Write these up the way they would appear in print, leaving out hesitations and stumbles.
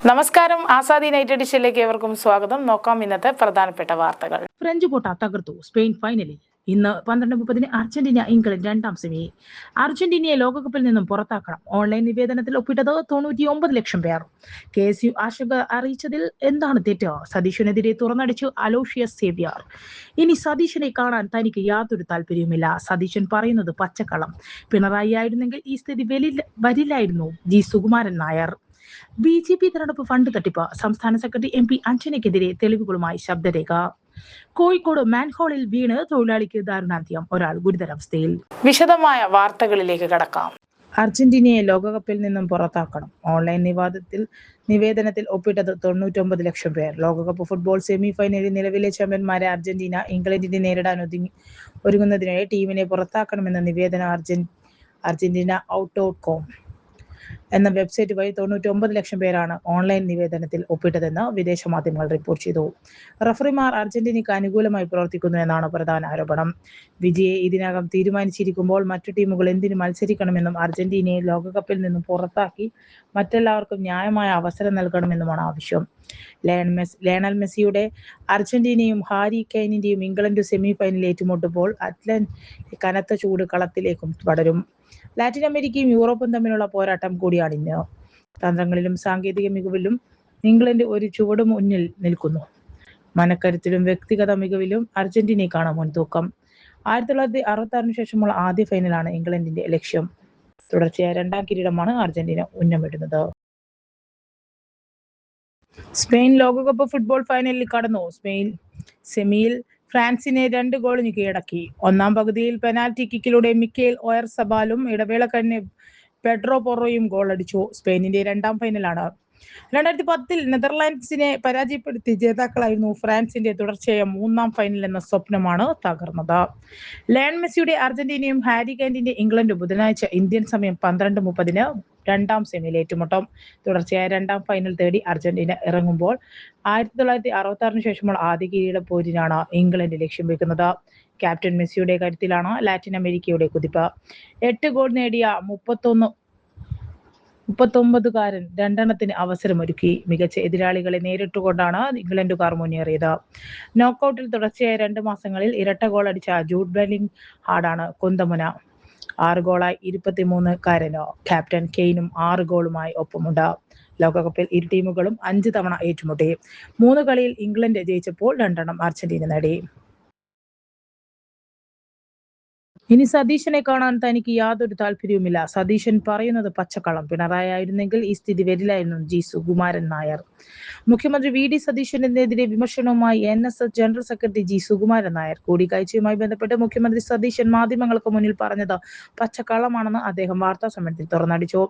നമസ്കാരം, ആസാദി നൈറ്റ് എഡിഷനിലേക്ക് ഏവർക്കും സ്വാഗതം. നോക്കാം ഇന്നത്തെ പ്രധാനപ്പെട്ട വാർത്തകൾ. ഫ്രഞ്ച് കോട്ട തകർത്തു. സ്പെയിൻ ഫൈനലിൽ. ഇന്ന് 12:30 അർജന്റീന ഇംഗ്ലണ്ട് രണ്ടാം സെമി. അർജന്റീനയെ ലോകകപ്പിൽ നിന്നും പുറത്താക്കണം. ഓൺലൈൻ നിവേദനത്തിൽ ഒപ്പിട്ടത് 99 ലക്ഷം പേർ. KSU ആശങ്ക അറിയിച്ചതിൽ എന്താണ് തെറ്റ്? സതീശനെതിരെ തുറന്നടിച്ചു അലോഷ്യസ് സേവ്യർ. ഇനി സതീശനെ കാണാൻ തനിക്ക് യാതൊരു താല്പര്യവുമില്ല. സതീശൻ പറയുന്നത് പച്ചക്കള്ളം. പിണറായി ആയിരുന്നെങ്കിൽ ഈ സ്ഥിതി വരില്ലായിരുന്നു. സുകുമാരൻ നായർ. BJP തെരഞ്ഞെടുപ്പ് ഫണ്ട് തട്ടിപ്പ്. സംസ്ഥാന സെക്രട്ടറി MP അഞ്ജനയ്ക്കെതിരെ തെളിവുകളുമായി ശബ്ദരേഖ. കോഴിക്കോട് മാൻഹോളിൽ വീണ് തൊഴിലാളിക്ക് ദാരുണാന്ത്യം. ഒരാൾ ഗുരുതരാവസ്ഥയിൽ. വിശദമായ വാർത്തകളിലേക്ക് കടക്കാം. അർജന്റീനയെ ലോകകപ്പിൽ നിന്നും പുറത്താക്കണം. ഓൺലൈൻ നിവേദനത്തിൽ ഒപ്പിട്ടത് 99 ലക്ഷം പേർ. ലോകകപ്പ് ഫുട്ബോൾ സെമി ഫൈനലിൽ നിലവിലെ ചാമ്പ്യന്മാരെ അർജന്റീന ഇംഗ്ലണ്ടിനെ നേരിടാൻ ഒരുങ്ങുന്നതിനിടെ ടീമിനെ പുറത്താക്കണമെന്ന നിവേദനം അർജന്റീന ഔട്ട്.com എന്ന വെബ്സൈറ്റ് വഴി 99 ലക്ഷം പേരാണ് ഓൺലൈൻ നിവേദനത്തിൽ ഒപ്പിട്ടതെന്ന് വിദേശ മാധ്യമങ്ങൾ റിപ്പോർട്ട് ചെയ്തു. റഫറിമാർ അർജന്റീനയ്ക്ക് അനുകൂലമായി പ്രവർത്തിക്കുന്നു എന്നാണ് പ്രധാന ആരോപണം. വിജയെ ഇതിനകം തീരുമാനിച്ചിരിക്കുമ്പോൾ മറ്റു ടീമുകൾ എന്തിനു മത്സരിക്കണമെന്നും അർജന്റീനയെ ലോകകപ്പിൽ നിന്നും പുറത്താക്കി മറ്റെല്ലാവർക്കും ന്യായമായ അവസരം നൽകണമെന്നുമാണ് ആവശ്യം. ലയണൽ മെസ്സിയുടെ അർജന്റീനയും ഹാരി കെയ്നിന്റെയും ഇംഗ്ലണ്ട് സെമി ഫൈനലിൽ ഏറ്റുമുട്ടുമ്പോൾ കനത്ത ചൂട് കളത്തിലേക്കും പടരും. ലാറ്റിൻ അമേരിക്കയും യൂറോപ്പും തമ്മിലുള്ള പോരാട്ടം കൂടിയാണ് ഇന്ന്. തന്ത്രങ്ങളിലും സാങ്കേതിക മികവിലും ഇംഗ്ലണ്ട് ഒരു ചുവട് മുന്നിൽ നിൽക്കുന്നു. മനക്കരുത്തിലും വ്യക്തിഗത മികവിലും അർജന്റീനയ്ക്കാണ് മുൻതൂക്കം. 1966 ശേഷമുള്ള ആദ്യ ഫൈനലാണ് ഇംഗ്ലണ്ടിന്റെ ലക്ഷ്യം. തുടർച്ചയായ രണ്ടാം കിരീടമാണ് അർജന്റീന ഉന്നമിടുന്നത്. സ്പെയിൻ ലോകകപ്പ് ഫുട്ബോൾ ഫൈനലിൽ കടന്നു. സ്പെയിൻ സെമിയിൽ ഫ്രാൻസിനെ 2 ഗോളിന് കീഴടക്കി. ഒന്നാം പകുതിയിൽ പെനാൽറ്റി കിക്കിലൂടെ മിക്കേൽ ഓയർസബാലും ഇടവേള കഴിഞ്ഞ് പെഡ്രോ പൊറോയും ഗോളടിച്ചു. സ്പെയിനിന്റെ രണ്ടാം ഫൈനലാണ്. 2010 നെതർലാൻഡ്സിനെ പരാജയപ്പെടുത്തി ജേതാക്കളായിരുന്നു ഫ്രാൻസിന്റെ തുടർച്ചയായ 3ാം ഫൈനൽ എന്ന സ്വപ്നമാണ് തകർന്നത്. ലയണൽ മെസ്സിയുടെ അർജന്റീനയും ഹാരി കെയ്നിന്റെ ഇംഗ്ലണ്ടും ബുധനാഴ്ച ഇന്ത്യൻ സമയം 12:30 രണ്ടാം സെമിയിൽ ഏറ്റുമുട്ടും. തുടർച്ചയായ രണ്ടാം ഫൈനൽ തേടി അർജന്റീന ഇറങ്ങുമ്പോൾ 1966 ശേഷമുള്ള ആദ്യ കിരീട പോരിനാണ് ഇംഗ്ലണ്ട് ലക്ഷ്യം വെക്കുന്നത്. ക്യാപ്റ്റൻ മെസ്സിയുടെ കരുത്തിലാണ് ലാറ്റിൻ അമേരിക്കയുടെ കുതിപ്പ്. 8 ഗോൾ നേടിയ 39-കാരൻ രണ്ടെണ്ണത്തിന് അവസരമൊരുക്കി. മികച്ച എതിരാളികളെ നേരിട്ടുകൊണ്ടാണ് ഇംഗ്ലണ്ടുകാർ മുന്നേറിയത്. നോക്കൌട്ടിൽ തുടർച്ചയായ 2 മാസങ്ങളിൽ ഇരട്ട ഗോൾ അടിച്ച ജൂഡ് ബെല്ലിംഗ്ഹാമാണ് കുന്തമുന. 6 ഗോളായി 23-കാരന് ക്യാപ്റ്റൻ കെയ്നും 6 ഗോളുമായി ഒപ്പമുണ്ട്. ലോകകപ്പിൽ ഇരു ടീമുകളും 5 തവണ ഏറ്റുമുട്ടി. 3 കളിയിൽ ഇംഗ്ലണ്ട് ജയിച്ചപ്പോൾ 2 അർജന്റീന നേടി. ഇനി സതീശനെ കാണാൻ തനിക്ക് യാതൊരു താല്പര്യവുമില്ല. സതീശൻ പറയുന്നത് പച്ചക്കള്ളം. പിണറായി ആയിരുന്നെങ്കിൽ ഈ സ്ഥിതി വരില്ലായിരുന്നു. സുകുമാരൻ നായർ. മുഖ്യമന്ത്രി VD സതീശനെതിരെ വിമർശനവുമായി NSS general secretary Sukumaran Nair. കൂടിക്കാഴ്ചയുമായി ബന്ധപ്പെട്ട് മുഖ്യമന്ത്രി സതീശൻ മാധ്യമങ്ങൾക്ക് മുന്നിൽ പറഞ്ഞത് പച്ചക്കള്ളമാണെന്ന് അദ്ദേഹം വാർത്താ സമ്മേളനത്തിൽ തുറന്നടിച്ചു.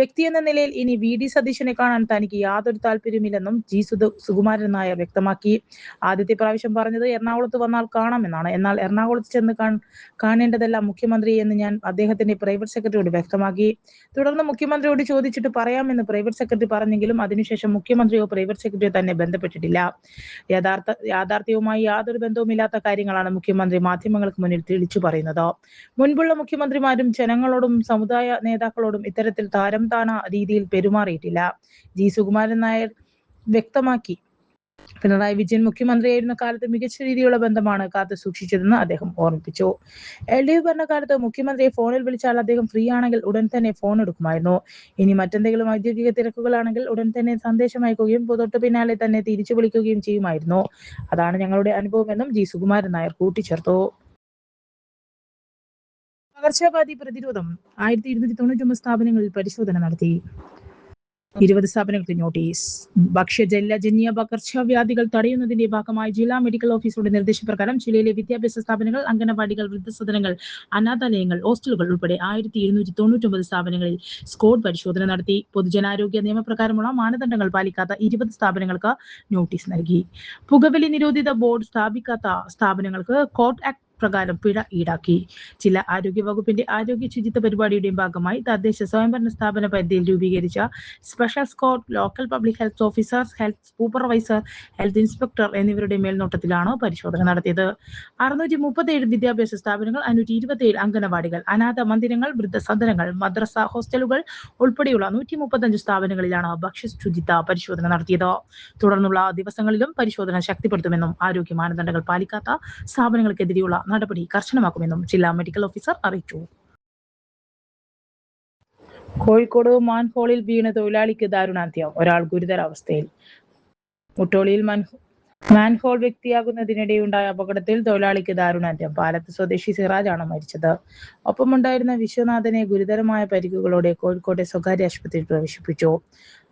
വ്യക്തിയെന്ന നിലയിൽ ഇനി VD സതീശനെ കാണാൻ തനിക്ക് യാതൊരു താല്പര്യമില്ലെന്നും സുകുമാരൻ നായർ വ്യക്തമാക്കി. ആദ്യത്തെ പ്രാവശ്യം പറഞ്ഞത് എറണാകുളത്ത് വന്നാൽ കാണാമെന്നാണ്. എന്നാൽ എറണാകുളത്ത് ചെന്ന് കാണേണ്ടതെല്ലാം മുഖ്യമന്ത്രി എന്ന് ഞാൻ അദ്ദേഹത്തിന്റെ പ്രൈവറ്റ് സെക്രട്ടറിയോട് വ്യക്തമാക്കി. തുടർന്ന് മുഖ്യമന്ത്രിയോട് ചോദിച്ചിട്ട് പറയാമെന്ന് പ്രൈവറ്റ് സെക്രട്ടറി പറഞ്ഞെങ്കിലും അതിനുശേഷം മുഖ്യമന്ത്രിയോ പ്രൈവറ്റ് സെക്രട്ടറിയോ തന്നെ ബന്ധപ്പെട്ടിട്ടില്ല. യാഥാർത്ഥ്യവുമായി യാതൊരു ബന്ധവുമില്ലാത്ത കാര്യങ്ങളാണ് മുഖ്യമന്ത്രി മാധ്യമങ്ങൾക്ക് മുന്നിൽ തെളിച്ചു പറയുന്നത്. മുൻപുള്ള മുഖ്യമന്ത്രിമാരും ജനങ്ങളോടും സമുദായ നേതാക്കളോടും ഇത്തരത്തിൽ താരംതാണ രീതിയിൽ പെരുമാറിയിട്ടില്ല. സുകുമാരൻ നായർ വ്യക്തമാക്കി. പിണറായി വിജയൻ മുഖ്യമന്ത്രിയായിരുന്ന കാലത്ത് മികച്ച രീതിയിലുള്ള ബന്ധമാണ് കാത്തു സൂക്ഷിച്ചതെന്ന് അദ്ദേഹം ഓർമ്മിപ്പിച്ചു. LDF ഭരണകാലത്ത് മുഖ്യമന്ത്രിയെ ഫോണിൽ വിളിച്ചാൽ അദ്ദേഹം ഫ്രീ ആണെങ്കിൽ ഉടൻ തന്നെ ഫോൺ എടുക്കുമായിരുന്നു. ഇനി മറ്റെന്തെങ്കിലും ഔദ്യോഗിക തിരക്കുകളാണെങ്കിൽ ഉടൻ തന്നെ സന്ദേശം അയക്കുകയും തൊട്ടു പിന്നാലെ തന്നെ തിരിച്ചു വിളിക്കുകയും ചെയ്യുമായിരുന്നു. അതാണ് ഞങ്ങളുടെ അനുഭവമെന്നും സുകുമാരൻ നായർ കൂട്ടിച്ചേർത്തു. പകർച്ചവ്യാധി പ്രതിരോധം. 1299 സ്ഥാപനങ്ങളിൽ പരിശോധന നടത്തി. 20 സ്ഥാപനങ്ങൾക്ക് നോട്ടീസ്. ഭക്ഷ്യജന്യ പകർച്ചവ്യാധികൾ തടയുന്നതിന്റെ ഭാഗമായി ജില്ലാ മെഡിക്കൽ ഓഫീസറുടെ നിർദ്ദേശപ്രകാരം ജില്ലയിലെ വിദ്യാഭ്യാസ സ്ഥാപനങ്ങൾ, അംഗനവാടികൾ, വൃദ്ധസദനങ്ങൾ, അനാഥാലയങ്ങൾ, ഹോസ്റ്റലുകൾ ഉൾപ്പെടെ 1299 സ്ഥാപനങ്ങളിൽ സ്ക്വാഡ് പരിശോധന നടത്തി. പൊതുജനാരോഗ്യ നിയമപ്രകാരമുള്ള മാനദണ്ഡങ്ങൾ പാലിക്കാത്ത 20 സ്ഥാപനങ്ങൾക്ക് നോട്ടീസ് നൽകി. പുകവലി നിരോധിത ബോർഡ് സ്ഥാപിക്കാത്ത സ്ഥാപനങ്ങൾക്ക് കോർട്ട് ആക്ട് പ്രകാരം പിഴ ഈടാക്കി. ജില്ലാ ആരോഗ്യ വകുപ്പിന്റെ ആരോഗ്യ ശുചിത്വ പരിപാടിയുടെയും ഭാഗമായി തദ്ദേശ സ്വയംഭരണ സ്ഥാപന പരിധിയിൽ രൂപീകരിച്ച special squad, local public health officer, health supervisor, health inspector എന്നിവരുടെ മേൽനോട്ടത്തിലാണ് പരിശോധന നടത്തിയത്. 637 വിദ്യാഭ്യാസ സ്ഥാപനങ്ങൾ, 527 അംഗനവാടികൾ, അനാഥ മന്ദിരങ്ങൾ, വൃദ്ധസദനങ്ങൾ, മദ്രസ, ഹോസ്റ്റലുകൾ ഉൾപ്പെടെയുള്ള 135 സ്ഥാപനങ്ങളിലാണ് ഭക്ഷ്യശുചിത്വ പരിശോധന നടത്തിയത്. തുടർന്നുള്ള ദിവസങ്ങളിലും പരിശോധന ശക്തിപ്പെടുത്തുമെന്നും ആരോഗ്യ മാനദണ്ഡങ്ങൾ പാലിക്കാത്ത സ്ഥാപനങ്ങൾക്കെതിരെയുള്ള നടപടി കർശനമാക്കുമെന്നും ജില്ലാ മെഡിക്കൽ ഓഫീസർ അറിയിച്ചു. കോഴിക്കോട് മാൻഹോളിൽ വീണ് തൊഴിലാളിക്ക് ദാരുണാന്ത്യം, ഒരാൾ ഗുരുതരാവസ്ഥയിൽ. മുട്ടോളിയിൽ മാൻഹോൾ വ്യക്തിയാകുന്നതിനിടെയുണ്ടായ അപകടത്തിൽ തൊഴിലാളിക്ക് ദാരുണാന്ത്യം. പാലത്ത് സ്വദേശി സിറാജാണ് മരിച്ചത്. ഒപ്പമുണ്ടായിരുന്ന വിശ്വനാഥനെ ഗുരുതരമായ പരിക്കുകളോടെ കോഴിക്കോട്ടെ സ്വകാര്യ ആശുപത്രിയിൽ പ്രവേശിപ്പിച്ചു.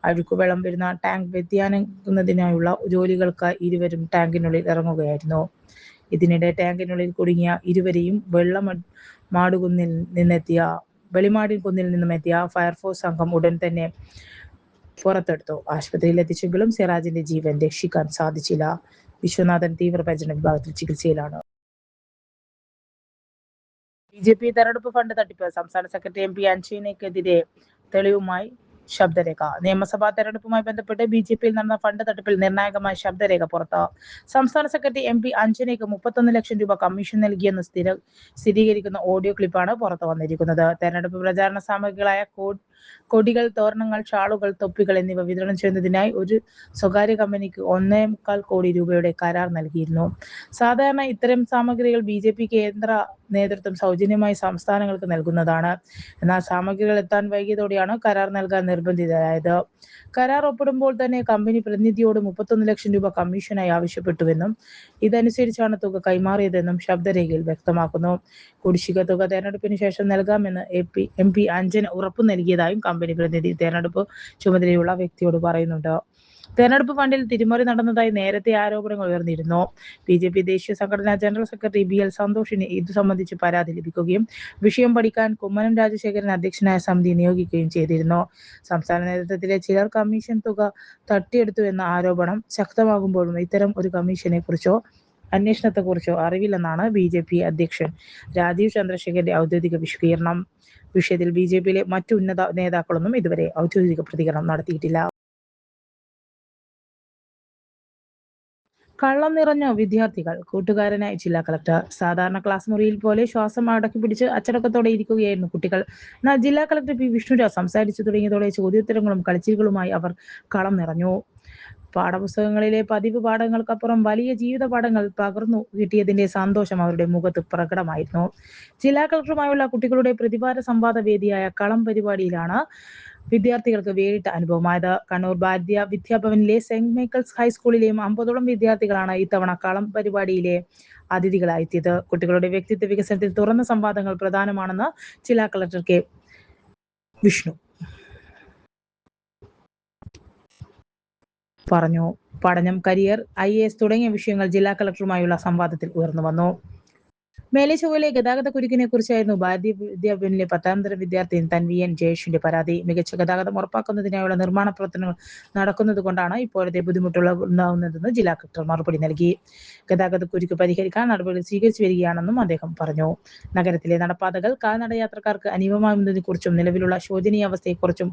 അഴുക്കുവെള്ളം വരുന്ന ടാങ്ക് വ്യതിയാനിക്കുന്നതിനായുള്ള ജോലികൾക്കായി ഇരുവരും ടാങ്കിനുള്ളിൽ ഇറങ്ങുകയായിരുന്നു. ഇതിനിടെ ടാങ്കിനുള്ളിൽ കുടുങ്ങിയ ഇരുവരെയും വെളിമാടിൻ കുന്നിൽ നിന്നുമെത്തിയ ഫയർഫോഴ്സ് സംഘം ഉടൻ തന്നെ പുറത്തെടുത്തു. ആശുപത്രിയിൽ എത്തിച്ചെങ്കിലും സിറാജിന്റെ ജീവൻ രക്ഷിക്കാൻ സാധിച്ചില്ല. വിശ്വനാഥൻ തീവ്രപരിചരണ വിഭാഗത്തിൽ ചികിത്സയിലാണ്. BJP തെരഞ്ഞെടുപ്പ് ഫണ്ട് തട്ടിപ്പ്, സംസ്ഥാന സെക്രട്ടറി MP അഞ്ജനയ്ക്കെതിരെ തെളിവുമായി ശബ്ദരേഖ. നിയമസഭാ തെരഞ്ഞെടുപ്പുമായി ബന്ധപ്പെട്ട് BJPയിൽ നടന്ന ഫണ്ട് തട്ടിപ്പിൽ നിർണായകമായ ശബ്ദരേഖ പുറത്ത്. സംസ്ഥാന സെക്രട്ടറി MP അഞ്ജനയ്ക്ക് 31 ലക്ഷം രൂപ കമ്മീഷൻ നൽകിയെന്ന് സ്ഥിരീകരിക്കുന്ന ഓഡിയോ ക്ലിപ്പാണ് പുറത്തു വന്നിരിക്കുന്നത്. തെരഞ്ഞെടുപ്പ് പ്രചാരണ സാമഗ്രികളായ കൊടികൾ, തോരണങ്ങൾ, ഷാളുകൾ, തൊപ്പികൾ എന്നിവ വിതരണം ചെയ്യുന്നതിനായി ഒരു സ്വകാര്യ കമ്പനിക്ക് 1.25 കോടി രൂപയുടെ കരാർ നൽകിയിരുന്നു. സാധാരണ ഇത്തരം സാമഗ്രികൾ BJP കേന്ദ്ര നേതൃത്വം സൗജന്യമായി സംസ്ഥാനങ്ങൾക്ക് നൽകുന്നതാണ്. എന്നാൽ സാമഗ്രികൾ എത്താൻ വൈകിയതോടെയാണ് കരാർ നൽകാൻ നിർബന്ധിതരായത്. കരാർ ഒപ്പിടുമ്പോൾ തന്നെ കമ്പനി പ്രതിനിധിയോട് 31 ലക്ഷം രൂപ കമ്മീഷനായി ആവശ്യപ്പെട്ടുവെന്നും ഇതനുസരിച്ചാണ് തുക കൈമാറിയതെന്നും ശബ്ദരേഖയിൽ വ്യക്തമാക്കുന്നു. കുടിശ്ശിക തുക തെരഞ്ഞെടുപ്പിന് ശേഷം നൽകാമെന്ന് MP അഞ്ജന ഉറപ്പു നൽകിയതായും കമ്പനി പ്രതിനിധി തെരഞ്ഞെടുപ്പ് ചുമതലയുള്ള വ്യക്തിയോട് പറയുന്നുണ്ട്. തെരഞ്ഞെടുപ്പ് ഫണ്ടിൽ തിരിമറി നടന്നതായി നേരത്തെ ആരോപണങ്ങൾ ഉയർന്നിരുന്നു. BJP ദേശീയ സംഘടനാ ജനറൽ സെക്രട്ടറി BL സന്തോഷിന് ഇതു സംബന്ധിച്ച് പരാതി ലഭിക്കുകയും വിഷയം പഠിക്കാൻ കുമ്മനം രാജശേഖരൻ അധ്യക്ഷനായ സമിതി നിയോഗിക്കുകയും ചെയ്തിരുന്നു. സംസ്ഥാന നേതൃത്വത്തിലെ ചിലർ കമ്മീഷൻ തുക തട്ടിയെടുത്തുവെന്ന ആരോപണം ശക്തമാകുമ്പോഴും ഇത്തരം ഒരു കമ്മീഷനെ കുറിച്ചോ അന്വേഷണത്തെക്കുറിച്ചോ അറിവില്ലെന്നാണ് BJP അധ്യക്ഷൻ രാജീവ് ചന്ദ്രശേഖരന്റെ ഔദ്യോഗിക വിശദീകരണം. വിഷയത്തിൽ BJPയിലെ മറ്റു ഉന്നത നേതാക്കളൊന്നും ഇതുവരെ ഔദ്യോഗിക പ്രതികരണം നടത്തിയിട്ടില്ല. കള്ളം നിറഞ്ഞ വിദ്യാർത്ഥികൾ, കൂട്ടുകാരനായി ജില്ലാ കളക്ടർ. സാധാരണ ക്ലാസ് മുറിയിൽ പോലെ ശ്വാസം അടക്കി പിടിച്ച് അച്ചടക്കത്തോടെ ഇരിക്കുകയായിരുന്നു കുട്ടികൾ. എന്നാൽ ജില്ലാ കളക്ടർ P. വിഷ്ണുരാജ് സംസാരിച്ചു തുടങ്ങിയതോടെ ചോദ്യോത്തരങ്ങളും കളിച്ചിലുകളുമായി അവർ കളം നിറഞ്ഞു. പാഠപുസ്തകങ്ങളിലെ പതിവ് പാഠങ്ങൾക്കപ്പുറം വലിയ ജീവിത പാഠങ്ങൾ പകർന്നു കിട്ടിയതിന്റെ സന്തോഷം അവരുടെ മുഖത്ത് പ്രകടമായിരുന്നു. ജില്ലാ കളക്ടറുമായുള്ള കുട്ടികളുടെ പ്രതിവാര സംവാദ വേദിയായ കളം പരിപാടിയിലാണ് വിദ്യാർത്ഥികൾക്ക് വേറിട്ട അനുഭവമായത്. കണ്ണൂർ ഭാരതീയ വിദ്യാഭവനിലെ സെന്റ് മൈക്കിൾസ് ഹൈസ്കൂളിലെയും 50ഓളം വിദ്യാർത്ഥികളാണ് ഇത്തവണ കളം പരിപാടിയിലെ അതിഥികളായെത്തിയത്. കുട്ടികളുടെ വ്യക്തിത്വ വികസനത്തിൽ തുറന്ന സംവാദങ്ങൾ പ്രധാനമാണെന്ന് ജില്ലാ കളക്ടർ K. വിഷ്ണു പറഞ്ഞു. പഠനം, കരിയർ, IAS തുടങ്ങിയ വിഷയങ്ങൾ ജില്ലാ കളക്ടറുമായുള്ള സംവാദത്തിൽ ഉയർന്നു വന്നു. മേലെ ചൊവ്വയിലെ ഗതാഗത കുരുക്കിനെ കുറിച്ചായിരുന്നു ഭാരതീയ വിദ്യാഭവനിലെ 10ാം തരം വിദ്യാർത്ഥി തൻവി N. ജയേഷിന്റെ പരാതി. മികച്ച ഗതാഗതം ഉറപ്പാക്കുന്നതിനായുള്ള നിർമ്മാണ പ്രവർത്തനങ്ങൾ നടക്കുന്നത് കൊണ്ടാണ് ഇപ്പോഴത്തെ ബുദ്ധിമുട്ടുകൾ ഉണ്ടാകുന്നതെന്ന് ജില്ലാ കളക്ടർ മറുപടി നൽകി. ഗതാഗത കുരുക്ക് പരിഹരിക്കാൻ നടപടികൾ സ്വീകരിച്ചു വരികയാണെന്നും അദ്ദേഹം പറഞ്ഞു. നഗരത്തിലെ നടപ്പാതകൾ കാൽനടയാത്രക്കാർക്ക് അനിവാര്യമാകുന്നതിനെക്കുറിച്ചും നിലവിലുള്ള ശോചനീയാവസ്ഥയെക്കുറിച്ചും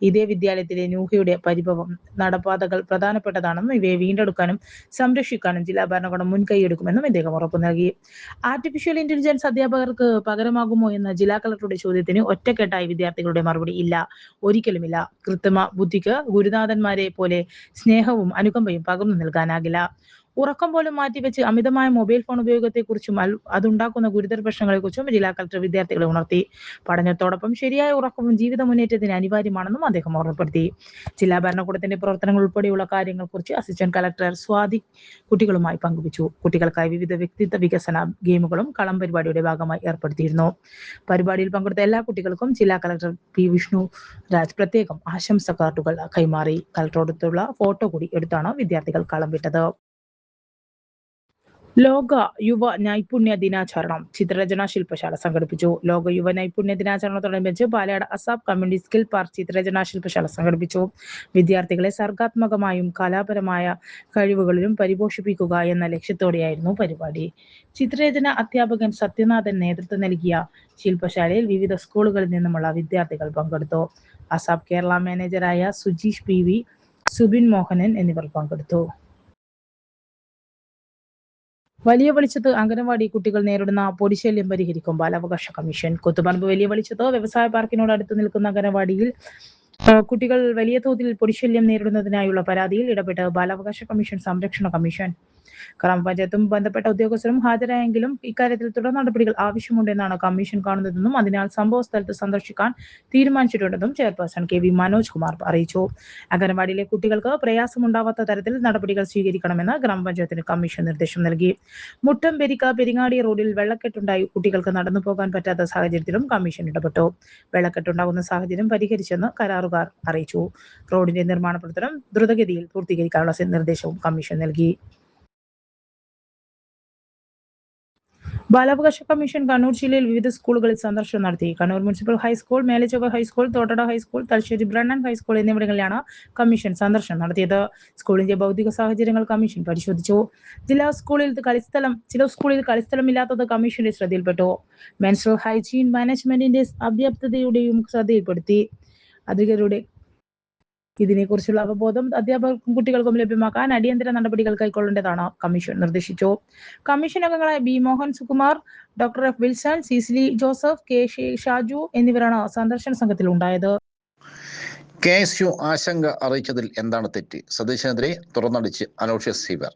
ഇതേ വിദ്യാലയത്തിലെ നൂഹയുടെ പരിഭവം. നടപ്പാതകൾ പ്രധാനപ്പെട്ടതാണെന്നും ഇവയെ വീണ്ടെടുക്കാനും സംരക്ഷിക്കാനും ജില്ലാ ഭരണകൂടം മുൻകൈയെടുക്കുമെന്നും അദ്ദേഹം ഉറപ്പു നൽകി. ആർട്ടിഫിഷ്യൽ ഇന്റലിജൻസ് അധ്യാപകർക്ക് പകരമാകുമോ എന്ന ജില്ലാ കളക്ടറുടെ ചോദ്യത്തിന് ഒറ്റക്കെട്ടായി വിദ്യാർത്ഥികളുടെ മറുപടി ഇല്ല, ഒരിക്കലുമില്ല. കൃത്രിമ ബുദ്ധിക്ക് ഗുരുനാഥന്മാരെ പോലെ സ്നേഹവും അനുകമ്പയും പകർന്നു നൽകാനാകില്ല. ഉറക്കം പോലും മാറ്റിവെച്ച് അമിതമായ മൊബൈൽ ഫോൺ ഉപയോഗത്തെക്കുറിച്ചും അതുണ്ടാക്കുന്ന ഗുരുതര പ്രശ്നങ്ങളെക്കുറിച്ചും ജില്ലാ കളക്ടർ വിദ്യാർത്ഥികളെ ഉണർത്തി. പഠനത്തോടൊപ്പം ശരിയായ ഉറക്കവും ജീവിത മുന്നേറ്റത്തിന് അനിവാര്യമാണെന്നും അദ്ദേഹം ഓർമ്മപ്പെടുത്തി. ജില്ലാ ഭരണകൂടത്തിന്റെ പ്രവർത്തനങ്ങൾ ഉൾപ്പെടെയുള്ള കാര്യങ്ങളെക്കുറിച്ച് അസിസ്റ്റന്റ് കളക്ടർ സ്വാതി കുട്ടികളുമായി പങ്കുവച്ചു. കുട്ടികൾക്കായി വിവിധ വ്യക്തിത്വ വികസന ഗെയിമുകളും കളം പരിപാടിയുടെ ഭാഗമായി ഏർപ്പെടുത്തിയിരുന്നു. പരിപാടിയിൽ പങ്കെടുത്ത എല്ലാ കുട്ടികൾക്കും ജില്ലാ കളക്ടർ P. വിഷ്ണുരാജ് പ്രത്യേകം ആശംസ കാർഡുകൾ കൈമാറി. കളക്ടറോടൊത്തുള്ള ഫോട്ടോ കൂടി എടുത്താണ് വിദ്യാർത്ഥികൾ കളം വിട്ടത്. ലോക യുവ നൈപുണ്യ ദിനാചരണം ചിത്രരചനാ ശില്പശാല സംഘടിപ്പിച്ചു. ലോക യുവ നൈപുണ്യ ദിനാചരണത്തോടനുബന്ധിച്ച് Palayad ASAP community skill park ചിത്രരചനാ ശില്പശാല സംഘടിപ്പിച്ചു. വിദ്യാർത്ഥികളെ സർഗാത്മകമായും കലാപരമായ കഴിവുകളിലും പരിപോഷിപ്പിക്കുക എന്ന ലക്ഷ്യത്തോടെയായിരുന്നു പരിപാടി. ചിത്രരചന അധ്യാപകൻ സത്യനാഥൻ നേതൃത്വം നൽകിയ ശില്പശാലയിൽ വിവിധ സ്കൂളുകളിൽ നിന്നുമുള്ള വിദ്യാർത്ഥികൾ പങ്കെടുത്തു. അസാബ് കേരള മാനേജറായ സുജീഷ് PV, സുബിൻ മോഹനൻ എന്നിവർ പങ്കെടുത്തു. വലിയ വെളിച്ചത്ത് അംഗനവാടി കുട്ടികൾ നേരിടുന്ന പൊടിശല്യം പരിഹരിക്കും ബാലാവകാശ കമ്മീഷൻ. കൂത്തുപറമ്പ് വലിയ വെളിച്ചത്ത് വ്യവസായ പാർക്കിനോട് അടുത്ത് നിൽക്കുന്ന അംഗനവാടിയിൽ കുട്ടികൾ വലിയ തോതിൽ പൊടിശല്യം നേരിടുന്നതിനായുള്ള പരാതിയിൽ ഇടപെട്ട് ബാലാവകാശ കമ്മീഷൻ, സംരക്ഷണ കമ്മീഷൻ. ഗ്രാമപഞ്ചായത്തും ബന്ധപ്പെട്ട ഉദ്യോഗസ്ഥരും ഹാജരായെങ്കിലും ഇക്കാര്യത്തിൽ തുടർ നടപടികൾ ആവശ്യമുണ്ടെന്നാണ് കമ്മീഷൻ കാണുന്നതെന്നും അതിനാൽ സംഭവ സ്ഥലത്ത് സന്ദർശിക്കാൻ തീരുമാനിച്ചിട്ടുണ്ടെന്നും ചെയർപേഴ്സൺ KV മനോജ് കുമാർ അറിയിച്ചു. അംഗനവാടിയിലെ കുട്ടികൾക്ക് പ്രയാസമുണ്ടാവാത്ത തരത്തിൽ നടപടികൾ സ്വീകരിക്കണമെന്ന് ഗ്രാമപഞ്ചായത്തിന് കമ്മീഷൻ നിർദ്ദേശം നൽകി. മുട്ടം പെരിങ്ങാടി റോഡിൽ വെള്ളക്കെട്ടുണ്ടായി കുട്ടികൾക്ക് നടന്നു പോകാൻ പറ്റാത്ത സാഹചര്യത്തിലും കമ്മീഷൻ ഇടപെട്ടു. വെള്ളക്കെട്ടുണ്ടാകുന്ന സാഹചര്യം പരിഹരിച്ചെന്ന് കരാറുകാർ അറിയിച്ചു. റോഡിന്റെ നിർമ്മാണ പ്രവർത്തനം ദ്രുതഗതിയിൽ പൂർത്തീകരിക്കാനുള്ള നിർദ്ദേശവും കമ്മീഷൻ നൽകി. ബാലാവകാശ കമ്മീഷൻ കണ്ണൂർ ജില്ലയിൽ വിവിധ സ്കൂളുകളിൽ സന്ദർശനം നടത്തി. Kannur municipal high school, Melachovva high school, Thottada high school, Thalassery Brennen high school എന്നിവിടങ്ങളിലാണ് കമ്മീഷൻ സന്ദർശനം നടത്തിയത്. സ്കൂളിന്റെ ഭൗതിക സാഹചര്യങ്ങൾ കമ്മീഷൻ പരിശോധിച്ചു. ചില സ്കൂളിൽ കളിസ്ഥലമില്ലാത്തത് കമ്മീഷന്റെ ശ്രദ്ധയിൽപ്പെട്ടു. മെൻസ്ട്രൽ ഹൈജീൻ മാനേജ്മെന്റിന്റെ അഭ്യപ്തതയുടെയും ശ്രദ്ധയിൽപ്പെടുത്തി. അധികൃതരുടെ ഇതിനെക്കുറിച്ചുള്ള അവബോധം അധ്യാപകർക്കും കുട്ടികൾക്കും ലഭ്യമാക്കാൻ അടിയന്തര നടപടികൾ കൈക്കൊള്ളേണ്ടതാണ് കമ്മീഷൻ നിർദ്ദേശിച്ചു. കമ്മീഷൻ അംഗങ്ങളായ B. Mohan Sukumar, Dr. F. Wilson, Cicily Joseph, K. Shaju എന്നിവരാണ് സന്ദർശന സംഘത്തിൽ ഉണ്ടായത്. KSU ആശങ്ക അറിയിച്ചതിൽ എന്താണ് തെറ്റ്? സതീശനെതിരെ തുറന്നടിച്ച് അലോഷ്യസ് സീവർ.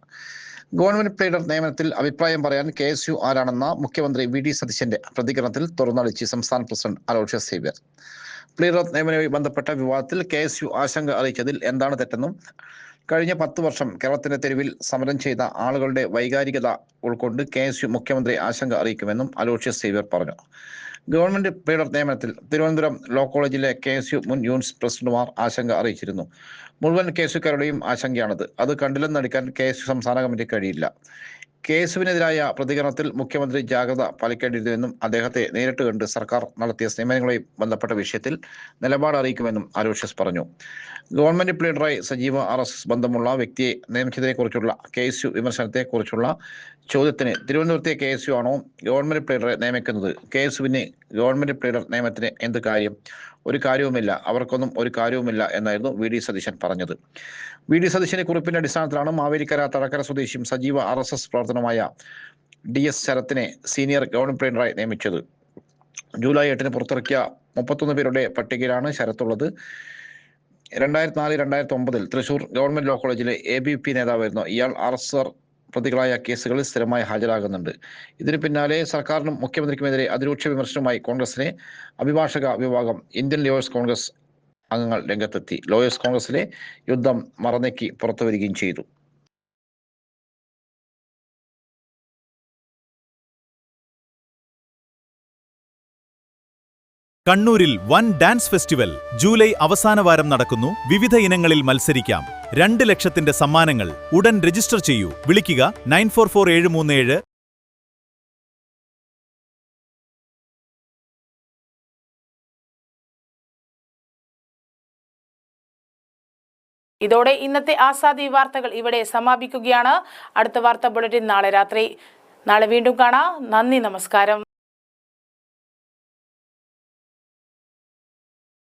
ഗവൺമെന്റ് പ്ലീഡർ നിയമനത്തിൽ അഭിപ്രായം പറയാൻ KSU ആരാണെന്ന മുഖ്യമന്ത്രി VD സതീശന്റെ പ്രതികരണത്തിൽ തുറന്നടിച്ച് സംസ്ഥാന പ്രസിഡന്റ് അലോഷ്യസ് സീവർ. പ്ലീഡർ നിയമനവുമായി ബന്ധപ്പെട്ട വിവാദത്തിൽ KSU ആശങ്ക അറിയിച്ചതിൽ എന്താണ് തെറ്റെന്നും കഴിഞ്ഞ 10 വർഷം കേരളത്തിന്റെ തെരുവിൽ സമരം ചെയ്ത ആളുകളുടെ വൈകാരികത ഉൾക്കൊണ്ട് KSU മുഖ്യമന്ത്രി ആശങ്ക അറിയിക്കുമെന്നും അലോഷ്യസ് സീവർ പറഞ്ഞു. ഗവൺമെന്റ് പ്ലീഡർ നിയമനത്തിൽ തിരുവനന്തപുരം ലോ കോളേജിലെ KSU മുൻ യൂണിറ്റ് പ്രസിഡന്റുമാർ ആശങ്ക അറിയിച്ചിരുന്നു. മുഴുവൻ KSUക്കാരുടെയും ആശങ്കയാണത്. അത് കണ്ടില്ലെന്ന് നടിക്കാൻ KSU സംസ്ഥാന കമ്മിറ്റിക്ക് കഴിയില്ല. KSUവിനെതിരായ പ്രതികരണത്തിൽ മുഖ്യമന്ത്രി ജാഗ്രത പാലിക്കേണ്ടിയിരുന്നുവെന്നും അദ്ദേഹത്തെ നേരിട്ട് കണ്ട് സർക്കാർ നടത്തിയ നിയമനങ്ങളുമായി ബന്ധപ്പെട്ട വിഷയത്തിൽ നിലപാട് അറിയിക്കുമെന്നും അലോഷ്യസ് പറഞ്ഞു. ഗവൺമെന്റ് പ്ലീഡറായി സജീവ RSS ബന്ധമുള്ള വ്യക്തിയെ നിയമിച്ചതിനെക്കുറിച്ചുള്ള KSU വിമർശനത്തെക്കുറിച്ചുള്ള ചോദ്യത്തിന് തിരുവനന്തപുരത്തെ KSU ആണോ ഗവൺമെന്റ് പ്ലീഡറെ നിയമിക്കുന്നത്? KSUവിന് ഗവൺമെന്റ് പ്ലീഡർ നിയമനത്തിന് എന്ത് കാര്യം? ഒരു കാര്യവുമില്ല, അവർക്കൊന്നും ഒരു കാര്യവുമില്ല എന്നായിരുന്നു VD സതീശൻ പറഞ്ഞത്. VD സതീശന്റെ കുറിപ്പിന്റെ അടിസ്ഥാനത്തിലാണ് മാവേലിക്കര തഴക്കര സ്വദേശിയും സജീവ RSS പ്രവർത്തനമായ DS ശരത്തിനെ സീനിയർ ഗവൺമെന്റ് പ്ലീഡറായി നിയമിച്ചത്. ജൂലൈ 8 പുറത്തിറക്കിയ 31 പേരുടെ പട്ടികയിലാണ് ശരത്തുള്ളത്. 2004-2009 തൃശൂർ ഗവൺമെന്റ് ലോ കോളേജിലെ ABP നേതാവായിരുന്നു ഇയാൾ. RSS പ്രതികളായ കേസുകളിൽ സ്ഥിരമായി ഹാജരാകുന്നുണ്ട്. ഇതിന് പിന്നാലെ സർക്കാരിനും മുഖ്യമന്ത്രിക്കുമെതിരെ അതിരൂക്ഷ വിമർശനവുമായി കോൺഗ്രസിലെ അഭിഭാഷക വിഭാഗം ഇന്ത്യൻ ലോയേഴ്സ് കോൺഗ്രസ് അംഗങ്ങൾ രംഗത്തെത്തി. ലോയേഴ്സ് കോൺഗ്രസിലെ യുദ്ധം മറനീക്കി പുറത്തു വരികയും ചെയ്തു. കണ്ണൂരിൽ വൻ ഡാൻസ് ഫെസ്റ്റിവൽ ജൂലൈ അവസാന വാരം നടക്കുന്നു. വിവിധ ഇനങ്ങളിൽ മത്സരിക്കാം. 2 ലക്ഷത്തിന്റെ സമ്മാനങ്ങൾ. ഉടൻ രജിസ്റ്റർ ചെയ്യൂ. വിളിക്കുക 944737. ഇതോടെ ഇന്നത്തെ ആസാദി വാർത്തകൾ ഇവിടെ സമാപിക്കുകയാണ്. അടുത്ത വാർത്താ ബുള്ളറ്റിൻ നാളെ രാത്രി. നാളെ വീണ്ടും കാണാം. നന്ദി, നമസ്കാരം.